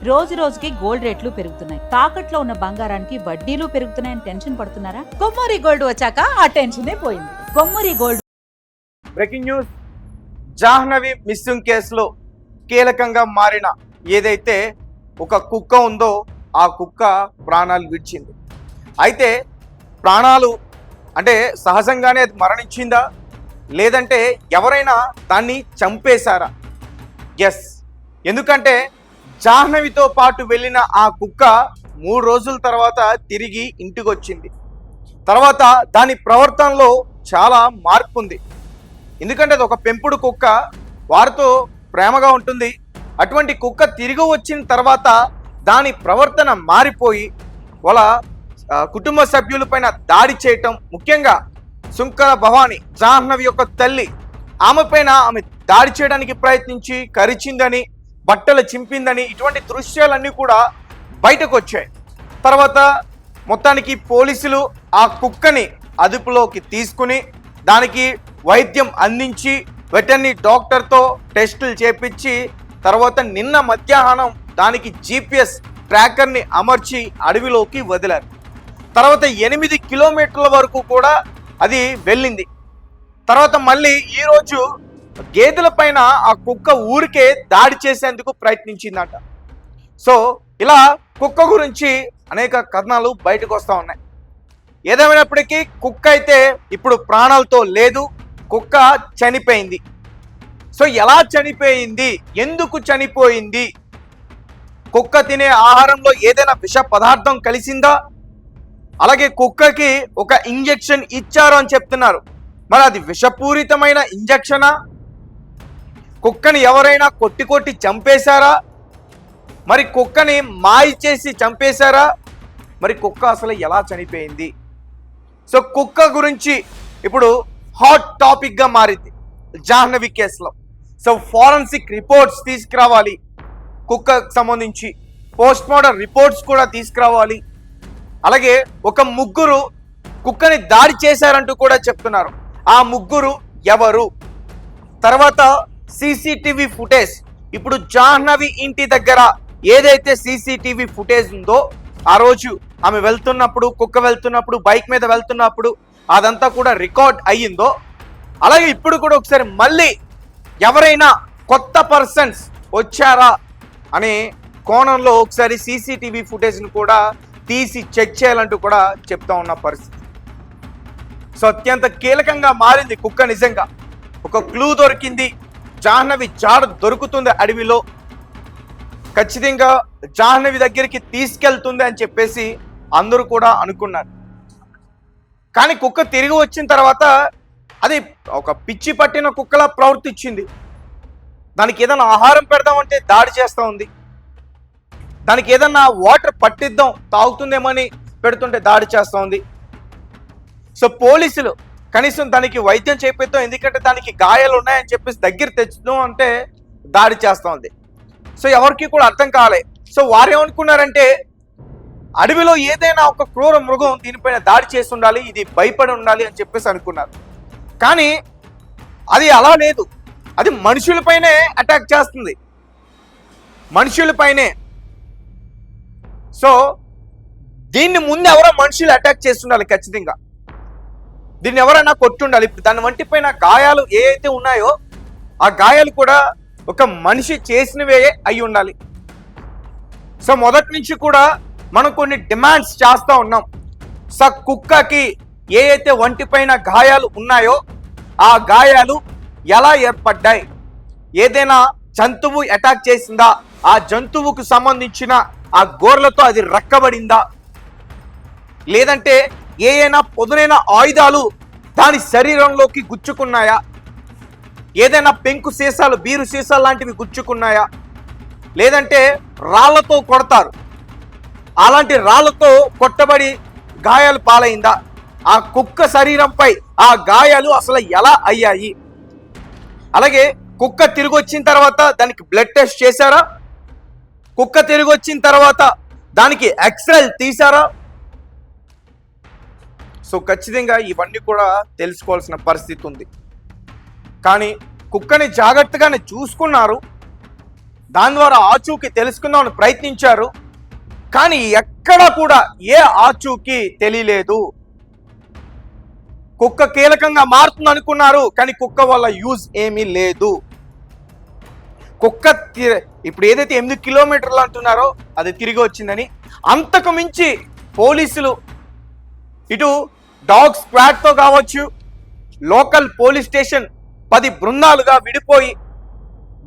రోజు రోజుకి గోల్డ్ రేట్లు పెరుగుతున్నాయి. తాకట్లో ఉన్న బంగారానికి వడ్డీలు పెరుగుతున్నాయని టెన్షన్ పడుతున్నారా? కొమ్మూరి గోల్డ్ వచ్చాక ఆ టెన్షనే పోయింది. Kommuri gold. Breaking news. Jahnavi missing కేసులో కీలకంగా మారిన ఏదైతే ఒక కుక్క ఉందో ఆ కుక్క ప్రాణాలు విడిచింది. అయితే ప్రాణాలు అంటే సహజంగానే అది మరణించిందా లేదంటే ఎవరైనా దాన్ని చంపేశారా? ఎస్, ఎందుకంటే జాహ్నవితో పాటు వెళ్ళిన ఆ కుక్క 3 రోజుల తర్వాత తిరిగి ఇంటికి వచ్చింది. తర్వాత దాని ప్రవర్తనలో చాలా మార్పు ఉంది. ఎందుకంటే అది ఒక పెంపుడు కుక్క, వారితో ప్రేమగా ఉంటుంది. అటువంటి కుక్క తిరిగి వచ్చిన తర్వాత దాని ప్రవర్తన మారిపోయి వాళ్ళ కుటుంబ సభ్యులపైన దాడి చేయటం, ముఖ్యంగా సుంకర భవాని జాహ్నవి యొక్క తల్లి, ఆమె దాడి చేయడానికి ప్రయత్నించి కరిచిందని, బట్టలు చింపిందని, ఇటువంటి దృశ్యాలన్నీ కూడా బయటకు వచ్చాయి. తర్వాత మొత్తానికి పోలీసులు ఆ కుక్కని అదుపులోకి తీసుకుని దానికి వైద్యం అందించి వెటర్నరీ డాక్టర్తో టెస్టులు చేపించి తర్వాత నిన్న మధ్యాహ్నం దానికి GPS ట్రాకర్ని అమర్చి అడవిలోకి వదిలారు. తర్వాత 8 కిలోమీటర్ల వరకు కూడా అది వెళ్ళింది. తర్వాత మళ్ళీ ఈరోజు గేదెల పైన ఆ కుక్క ఊరికే దాడి చేసేందుకు ప్రయత్నించిందట. సో ఇలా కుక్క గురించి అనేక కథనాలు బయటకు వస్తూ ఉన్నాయి. ఏదేమైనప్పటికీ కుక్క అయితే ఇప్పుడు ప్రాణాలతో లేదు, కుక్క చనిపోయింది. సో ఎలా చనిపోయింది, ఎందుకు చనిపోయింది? కుక్క తినే ఆహారంలో ఏదైనా విష పదార్థం కలిసిందా? అలాగే కుక్కకి ఒక ఇంజెక్షన్ ఇచ్చారు అని చెప్తున్నారు. మరి అది విషపూరితమైన ఇంజెక్షనా? కుక్కని ఎవరైనా కొట్టి చంపేశారా? మరి కుక్కని మాయ చేసి చంపేశారా? మరి కుక్క అసలు ఎలా చనిపోయింది? సో కుక్క గురించి ఇప్పుడు హాట్ టాపిక్గా మారింది జాహ్నవి కేసులో. సో ఫారెన్సిక్ రిపోర్ట్స్ తీసుకురావాలి, కుక్కకు సంబంధించి పోస్ట్ మార్టం రిపోర్ట్స్ కూడా తీసుకురావాలి. అలాగే ఒక ముగ్గురు కుక్కని దాడి చేశారంటూ కూడా చెప్తున్నారు. ఆ ముగ్గురు ఎవరు? తర్వాత CCTV ఫుటేజ్, ఇప్పుడు జాహ్నవి ఇంటి దగ్గర ఏదైతే CCTV ఫుటేజ్ ఉందో ఆ రోజు ఆమె వెళ్తున్నప్పుడు, కుక్క వెళ్తున్నప్పుడు, బైక్ మీద వెళ్తున్నప్పుడు అదంతా కూడా రికార్డ్ అయ్యిందో, అలాగే ఇప్పుడు కూడా ఒకసారి మళ్ళీ ఎవరైనా కొత్త పర్సన్స్ వచ్చారా అనే కోణంలో ఒకసారి CCTV ఫుటేజ్ను కూడా తీసి చెక్ చేయాలంటూ కూడా చెప్తా ఉన్న పరిస్థితి. సో అత్యంత కీలకంగా మారింది కుక్క. నిజంగా ఒక క్లూ దొరికింది, జాహ్నవి జాడ దొరుకుతుంది అడవిలో, ఖచ్చితంగా జాహ్నవి దగ్గరికి తీసుకెళ్తుంది అని చెప్పేసి అందరూ కూడా అనుకున్నారు. కానీ కుక్క తిరిగి వచ్చిన తర్వాత అది ఒక పిచ్చి పట్టిన కుక్కలా ప్రవర్తించింది. దానికి ఏదైనా ఆహారం పెడదామంటే దాడి చేస్తూ ఉంది. దానికి ఏదన్నా వాటర్ పట్టిద్దాం తాగుతుందేమని పెడుతుంటే దాడి చేస్తూ ఉంది. సో పోలీసులు కనీసం దానికి వైద్యం చేపిద్దాం, ఎందుకంటే దానికి గాయాలు ఉన్నాయని చెప్పేసి దగ్గర తెచ్చుదాం అంటే దాడి చేస్తూ ఉంది. సో ఎవరికి కూడా అర్థం కాలే. సో వారు ఏమనుకున్నారంటే అడవిలో ఏదైనా ఒక క్రూర మృగం దీనిపైన దాడి చేసి ఉండాలి, ఇది భయపడి ఉండాలి అని చెప్పేసి అనుకున్నారు. కానీ అది అలా లేదు, అది మనుషులపైనే అటాక్ చేస్తుంది, మనుషులపైనే. సో దీన్ని ముందు ఎవరో మనుషులు అటాక్ చేస్తుండాలి, ఖచ్చితంగా దీన్ని ఎవరైనా కొట్టుండాలి. ఇప్పుడు దాని వంటిపైన గాయాలు ఏ అయితే ఉన్నాయో ఆ గాయాలు కూడా ఒక మనిషి చేసినవే అయి ఉండాలి. సో మొదటి నుంచి కూడా మనం కొన్ని డిమాండ్స్ చేస్తూ ఉన్నాం. సో కుక్కకి ఏ అయితే వంటిపైన గాయాలు ఉన్నాయో ఆ గాయాలు ఎలా ఏర్పడ్డాయి? ఏదైనా జంతువు అటాక్ చేసిందా? ఆ జంతువుకు సంబంధించిన ఆ గోర్లతో అది రక్కబడిందా? లేదంటే ఏదైనా పొదునైన ఆయుధాలు దాని శరీరంలోకి గుచ్చుకున్నాయా? ఏదైనా పెంకు సీసాలు, బీరు సీసాలు లాంటివి గుచ్చుకున్నాయా? లేదంటే రాళ్లతో కొడతారు, అలాంటి రాళ్లతో కొట్టబడి గాయాలు పాలైందా? ఆ కుక్క శరీరంపై ఆ గాయాలు అసలు ఎలా అయ్యాయి? అలాగే కుక్క తిరిగి వచ్చిన తర్వాత దానికి బ్లడ్ టెస్ట్ చేశారా? కుక్క తిరిగి వచ్చిన తర్వాత దానికి ఎక్స్రేలు తీశారా? సో ఖచ్చితంగా ఇవన్నీ కూడా తెలుసుకోవాల్సిన పరిస్థితి ఉంది. కానీ కుక్కని జాగ్రత్తగానే చూసుకున్నారు. దాని ద్వారా ఆచూకీ తెలుసుకుందామని ప్రయత్నించారు, కానీ ఎక్కడ కూడా ఏ ఆచూకీ తెలియలేదు. కుక్క కీలకంగా మారుతుంది అనుకున్నారు, కానీ కుక్క వల్ల యూజ్ ఏమీ లేదు. కుక్క ఇప్పుడు ఏదైతే 8 కిలోమీటర్లు అంటున్నారో అది తిరిగి వచ్చిందని, అంతకు మించి పోలీసులు ఇటు డాగ్ స్క్వాడ్తో కావచ్చు, లోకల్ పోలీస్ స్టేషన్ 10 బృందాలుగా విడిపోయి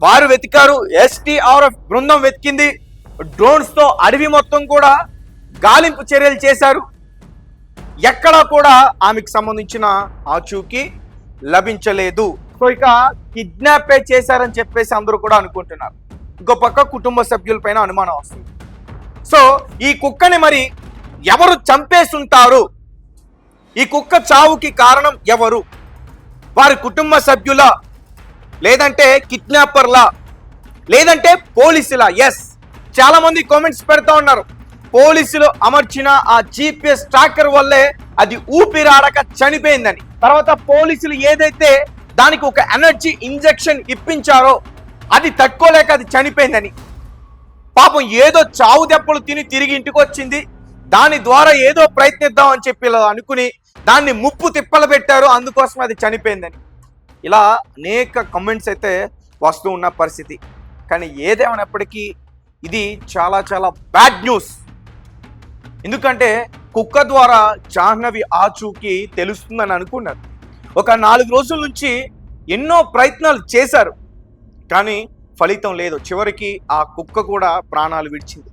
వారు వెతికారు. STRF బృందం వెతికింది. డ్రోన్స్తో అడవి మొత్తం కూడా గాలింపు చర్యలు చేశారు. ఎక్కడా కూడా ఆమెకు సంబంధించిన ఆచూకీ లభించలేదు. సో ఇక కిడ్నాపే చేశారని చెప్పేసి అందరూ కూడా అనుకుంటున్నారు. ఇంకో పక్క కుటుంబ సభ్యులపైన అనుమానం వస్తుంది. సో ఈ కుక్కని మరి ఎవరు చంపేసి ఉంటారు? ఈ కుక్క చావుకి కారణం ఎవరు? వారి కుటుంబ సభ్యుల, లేదంటే కిడ్నాపర్లా, లేదంటే పోలీసులా? ఎస్, చాలా మంది కామెంట్స్ పెడతా ఉన్నారు. పోలీసులు అమర్చిన ఆ GPS ట్రాకర్ వల్లే అది ఊపిరాడక చనిపోయిందని. తర్వాత పోలీసులు ఏదైతే దానికి ఒక ఎనర్జీ ఇంజెక్షన్ ఇప్పించారో అది తట్టుకోలేక అది చనిపోయిందని. పాపం ఏదో చావు దెబ్బలు తిని తిరిగి ఇంటికి వచ్చింది, దాని ద్వారా ఏదో ప్రయత్నిద్దాం అని చెప్పి అనుకుని దాన్ని ముప్పు తిప్పలు పెట్టారు, అందుకోసం అది చనిపోయిందని. ఇలా అనేక కమెంట్స్ అయితే వస్తూ ఉన్న పరిస్థితి. కానీ ఏదేమైనప్పటికీ ఇది చాలా చాలా బ్యాడ్ న్యూస్. ఎందుకంటే కుక్క ద్వారా జాహ్నవి ఆచూకీ తెలుస్తుందని అనుకున్నారు. ఒక 4 రోజుల నుంచి ఎన్నో ప్రయత్నాలు చేశారు, కానీ ఫలితం లేదు. చివరికి ఆ కుక్క కూడా ప్రాణాలు విడిచింది.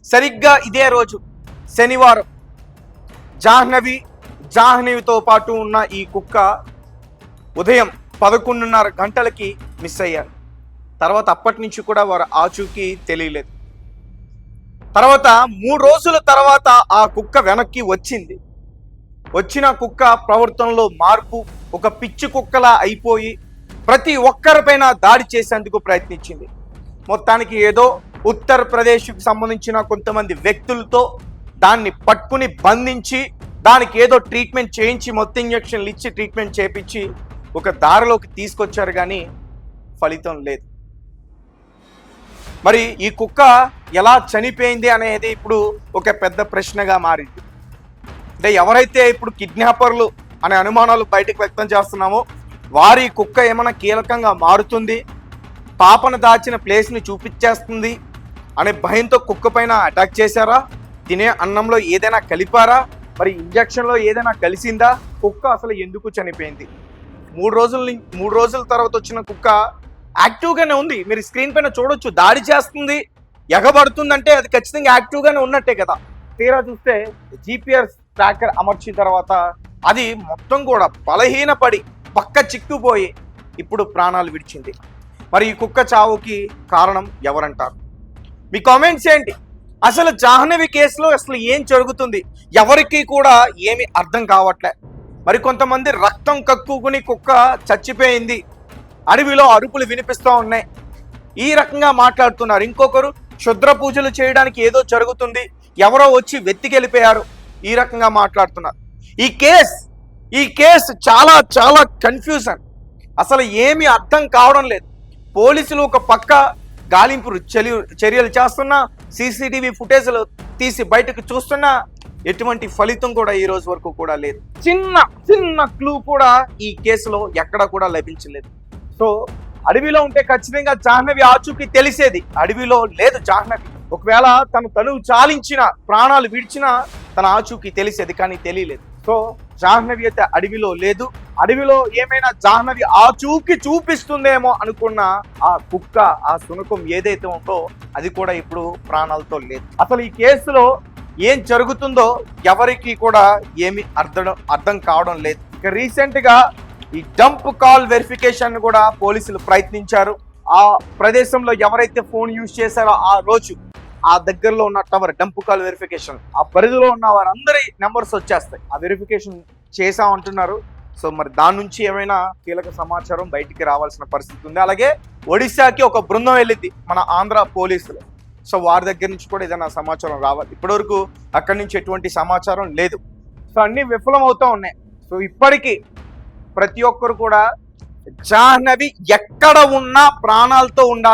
సరిగ్గా ఇదే రోజు శనివారం జాహ్నవితో పాటు ఉన్న ఈ కుక్క ఉదయం 11:30 గంటలకి మిస్ అయ్యారు. తర్వాత అప్పటి నుంచి కూడా వారు ఆచూకీ తెలియలేదు. తర్వాత 3 రోజుల తర్వాత ఆ కుక్క వెనక్కి వచ్చింది. వచ్చిన కుక్క ప్రవర్తనలో మార్పు, ఒక పిచ్చి కుక్కలా అయిపోయి ప్రతి ఒక్కరిపైన దాడి చేసేందుకు ప్రయత్నించింది. మొత్తానికి ఏదో ఉత్తరప్రదేశ్కి సంబంధించిన కొంతమంది వ్యక్తులతో దాన్ని పట్టుకుని బంధించి దానికి ఏదో ట్రీట్మెంట్ చేయించి, మొత్తం ఇంజక్షన్లు ఇచ్చి ట్రీట్మెంట్ చేయించి ఒక దారిలోకి తీసుకొచ్చారు, కానీ ఫలితం లేదు. మరి ఈ కుక్క ఎలా చనిపోయింది అనేది ఇప్పుడు ఒక పెద్ద ప్రశ్నగా మారింది. అంటే ఎవరైతే ఇప్పుడు కిడ్నాపర్లు అనే అనుమానాలు బయటకు వ్యక్తం చేస్తున్నామో వారి కుక్క ఏమైనా కీలకంగా మారుతుంది, పాపను దాచిన ప్లేస్ని చూపించేస్తుంది అనే భయంతో కుక్క పైన అటాక్ చేశారా? తినే అన్నంలో ఏదైనా కలిపారా? మరి ఇంజక్షన్లో ఏదైనా కలిసిందా? కుక్క అసలు ఎందుకు చనిపోయింది? 3 రోజుల తర్వాత వచ్చిన కుక్క యాక్టివ్గానే ఉంది. మీరు స్క్రీన్ పైన చూడొచ్చు, దాడి చేస్తుంది, ఎగబడుతుందంటే అది ఖచ్చితంగా యాక్టివ్గానే ఉన్నట్టే కదా. తీరా చూస్తే GPS ట్రాకర్ అమర్చిన తర్వాత అది మొత్తం కూడా బలహీనపడి పక్క చిక్కుపోయి ఇప్పుడు ప్రాణాలు విడిచింది. మరి ఈ కుక్క చావుకి కారణం ఎవరంటారు? మీ కామెంట్స్ ఏంటి? అసలు జాహ్నవి కేసులో అసలు ఏం జరుగుతుంది? ఎవరికి కూడా ఏమి అర్థం కావట్లే. మరి కొంతమంది రక్తం కక్కుకుని కుక్క చచ్చిపోయింది, అడవిలో అరుపులు వినిపిస్తూ ఉన్నాయి, ఈ రకంగా మాట్లాడుతున్నారు. ఇంకొకరు క్షుద్ర పూజలు చేయడానికి ఏదో జరుగుతుంది, ఎవరో వచ్చి వెతికెళ్ళిపోయారు, ఈ రకంగా మాట్లాడుతున్నారు. ఈ కేసు చాలా చాలా కన్ఫ్యూజన్. అసలు ఏమీ అర్థం కావడం లేదు. పోలీసులు ఒక పక్క గాలింపు చర్యలు చేస్తున్నా, CCTV ఫుటేజ్లు తీసి బయటకు చూస్తున్నా ఎటువంటి ఫలితం కూడా ఈ రోజు వరకు కూడా లేదు. చిన్న క్లూ కూడా ఈ కేసులో ఎక్కడ కూడా లభించలేదు. సో అడవిలో ఉంటే ఖచ్చితంగా జాహ్నవి ఆచూకీ తెలిసేది. అడవిలో లేదు జాహ్నవి. ఒకవేళ తను చాలించిన, ప్రాణాలు విడిచిన తన ఆచూకీ తెలిసేది, కానీ తెలియలేదు. సో జాహ్నవి అయితే అడవిలో లేదు. అడవిలో ఏమైనా జాహ్నవి ఆచూకీ చూపిస్తుందేమో అనుకున్న ఆ కుక్క, ఆ శునకం ఏదైతే ఉందో అది కూడా ఇప్పుడు ప్రాణాలతో లేదు. అసలు ఈ కేసులో ఏం జరుగుతుందో ఎవరికి కూడా ఏమి అర్థం కావడం లేదు. ఇక రీసెంట్ గా ఈ డంప్ కాల్ వెరిఫికేషన్ కూడా పోలీసులు ప్రయత్నించారు. ఆ ప్రదేశంలో ఎవరైతే ఫోన్ యూజ్ చేశారో ఆ రోజు ఆ దగ్గరలో ఉన్న టవర్ డంప్ కాల్ వెరిఫికేషన్, ఆ పరిధిలో ఉన్న వారందరి నెంబర్స్ వచ్చేస్తాయి. ఆ వెరిఫికేషన్ చేసామంటున్నారు. సో మరి దాని నుంచి ఏమైనా కీలక సమాచారం బయటికి రావాల్సిన పరిస్థితి ఉంది. అలాగే ఒడిశాకి ఒక బృందం వెళ్ళింది మన ఆంధ్ర పోలీసులు. సో వారి దగ్గర నుంచి కూడా ఏదైనా సమాచారం రావాలి. ఇప్పటివరకు అక్కడి నుంచి ఎటువంటి సమాచారం లేదు. సో అన్ని విఫలం అవుతూ ఉన్నాయి. సో ఇప్పటికీ ప్రతి ఒక్కరు కూడా జాహ్నవి ఎక్కడ ఉన్నా ప్రాణాలతో ఉండాలి.